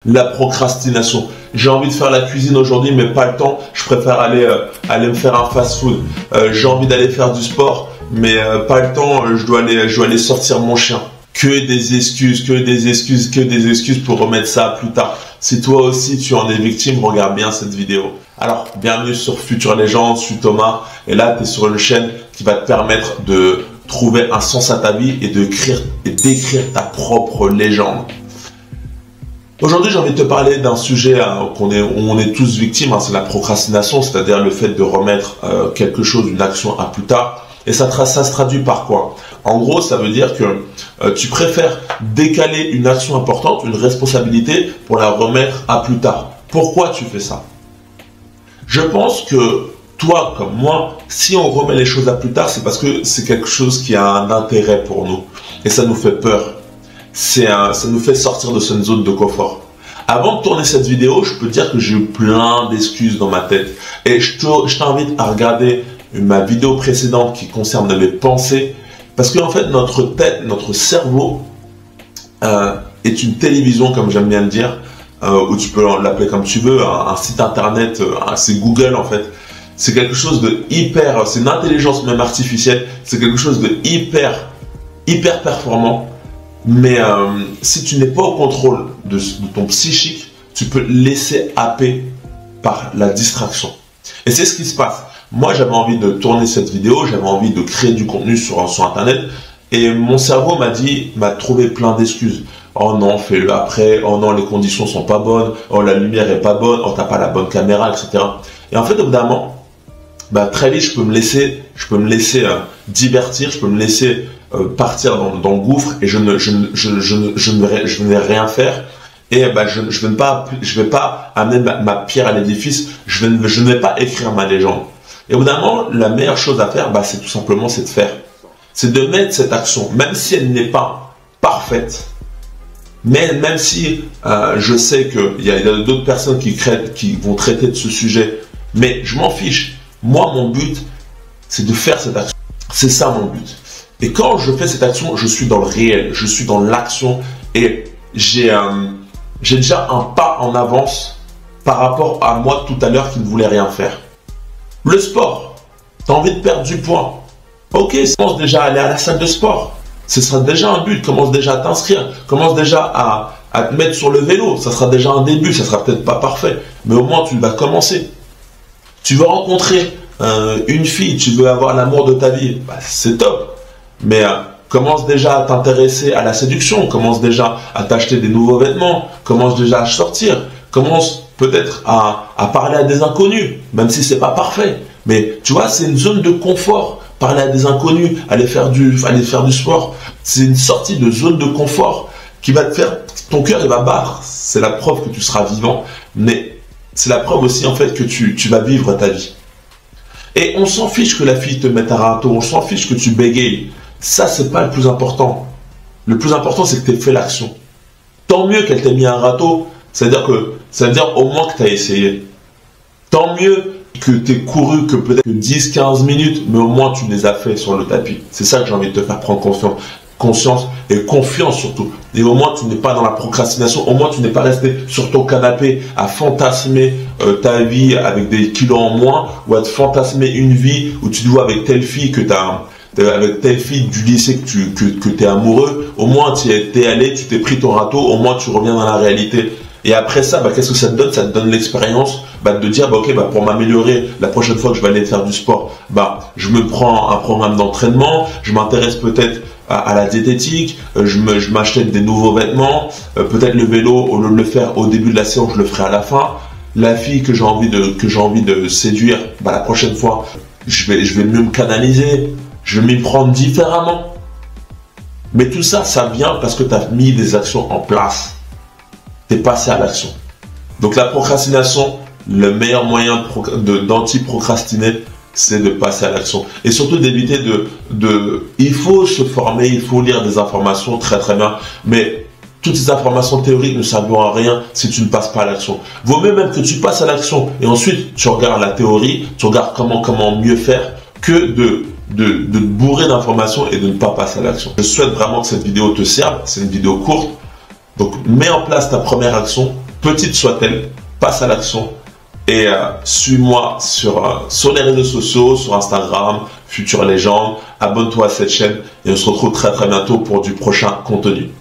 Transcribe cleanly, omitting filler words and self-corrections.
La procrastination. J'ai envie de faire la cuisine aujourd'hui, mais pas le temps. Je préfère aller me faire un fast-food. J'ai envie d'aller faire du sport, mais pas le temps. Je dois aller sortir mon chien. Que des excuses, que des excuses, que des excuses pour remettre ça plus tard. Si toi aussi tu en es victime, regarde bien cette vidéo. Alors, bienvenue sur Future Légende, je suis Thomas, et là tu es sur une chaîne qui va te permettre de trouver un sens à ta vie et d'écrire ta propre légende. Aujourd'hui, j'ai envie de te parler d'un sujet où on est tous victimes, c'est la procrastination, c'est-à-dire le fait de remettre quelque chose, une action à plus tard. Et ça se traduit par quoi? En gros, ça veut dire que tu préfères décaler une action importante, une responsabilité, pour la remettre à plus tard. Pourquoi tu fais ça? Je pense que toi, comme moi, si on remet les choses à plus tard, c'est parce que c'est quelque chose qui a un intérêt pour nous. Et ça nous fait peur. Ça nous fait sortir de cette zone de confort. Avant de tourner cette vidéo, je peux te dire que j'ai eu plein d'excuses dans ma tête. Et je t'invite à regarder ma vidéo précédente qui concerne les pensées. Parce qu'en fait, notre tête, notre cerveau est une télévision, comme j'aime bien le dire, ou tu peux l'appeler comme tu veux, un site internet, c'est Google en fait. C'est quelque chose de hyper, c'est une intelligence même artificielle, c'est quelque chose de hyper performant. Mais si tu n'es pas au contrôle de ton psychique, tu peux laisser happer par la distraction. Et c'est ce qui se passe. Moi, j'avais envie de tourner cette vidéo, j'avais envie de créer du contenu sur Internet. Et mon cerveau m'a trouvé plein d'excuses. Oh non, fais-le après. Oh non, les conditions sont pas bonnes. Oh, la lumière est pas bonne. Oh, t'as pas la bonne caméra, etc. Et en fait, au bout d'un moment, très vite, je peux me laisser divertir, je peux me laisser partir dans le gouffre et je ne vais rien faire. Et je vais pas amener ma pierre à l'édifice. Je ne vais pas écrire ma légende. Et au bout d'un moment, la meilleure chose à faire, c'est tout simplement de faire. C'est de mettre cette action, même si elle n'est pas parfaite, mais même si je sais qu'il y a d'autres personnes qui vont traiter de ce sujet, mais je m'en fiche. Moi, mon but, c'est de faire cette action. C'est ça mon but. Et quand je fais cette action, je suis dans le réel, je suis dans l'action et j'ai déjà un pas en avance par rapport à moi tout à l'heure qui ne voulait rien faire. Le sport, tu as envie de perdre du poids. Ok, commence déjà à aller à la salle de sport. Ce sera déjà un but, commence déjà à t'inscrire, commence déjà à te mettre sur le vélo. Ça sera déjà un début, ça sera peut-être pas parfait, mais au moins tu vas commencer. Tu veux rencontrer une fille, tu veux avoir l'amour de ta vie, c'est top. Mais commence déjà à t'intéresser à la séduction, commence déjà à t'acheter des nouveaux vêtements, commence déjà à sortir, commence peut-être à parler à des inconnus, même si c'est pas parfait. Mais tu vois, c'est une zone de confort. Parler à des inconnus, aller faire du sport, c'est une sortie de zone de confort qui va te faire, ton cœur il va battre. C'est la preuve que tu seras vivant, mais c'est la preuve aussi en fait que tu vas vivre ta vie. Et on s'en fiche que la fille te mette un râteau, on s'en fiche que tu bégayes. Ça, c'est pas le plus important. Le plus important, c'est que tu aies fait l'action. Tant mieux qu'elle t'ait mis un râteau, ça veut dire au moins que tu as essayé. Tant mieux que tu aies couru que peut-être 10-15 minutes, mais au moins tu les as fait sur le tapis. C'est ça que j'ai envie de te faire prendre conscience et confiance surtout. Et au moins tu n'es pas dans la procrastination, au moins tu n'es pas resté sur ton canapé à fantasmer ta vie avec des kilos en moins, ou à te fantasmer une vie où tu te vois avec telle fille avec telle fille du lycée que tu es amoureux. Au moins tu es allé, tu t'es pris ton râteau, au moins tu reviens dans la réalité. Et après ça, qu'est-ce que ça te donne? Ça te donne l'expérience de dire, pour m'améliorer, la prochaine fois que je vais aller faire du sport, je me prends un programme d'entraînement, je m'intéresse peut-être à la diététique, je m'achète des nouveaux vêtements, peut-être le vélo, au lieu de le faire au début de la séance, je le ferai à la fin. La fille que j'ai envie de séduire, la prochaine fois, je vais mieux me canaliser, je vais m'y prendre différemment. Mais tout ça, ça vient parce que tu as mis des actions en place. Tu es passé à l'action. Donc la procrastination, le meilleur moyen d'anti-procrastiner, c'est de passer à l'action. Et surtout d'éviter il faut se former, il faut lire des informations, très très bien. Mais toutes ces informations théoriques ne serviront à rien si tu ne passes pas à l'action. Vaut mieux même que tu passes à l'action et ensuite tu regardes la théorie, tu regardes comment mieux faire, que de te bourrer d'informations et de ne pas passer à l'action. Je souhaite vraiment que cette vidéo te serve. C'est une vidéo courte. Donc, mets en place ta première action petite soit-elle, passe à l'action et suis-moi sur les réseaux sociaux, sur Instagram, Future Légende. Abonne-toi à cette chaîne et on se retrouve très très bientôt pour du prochain contenu.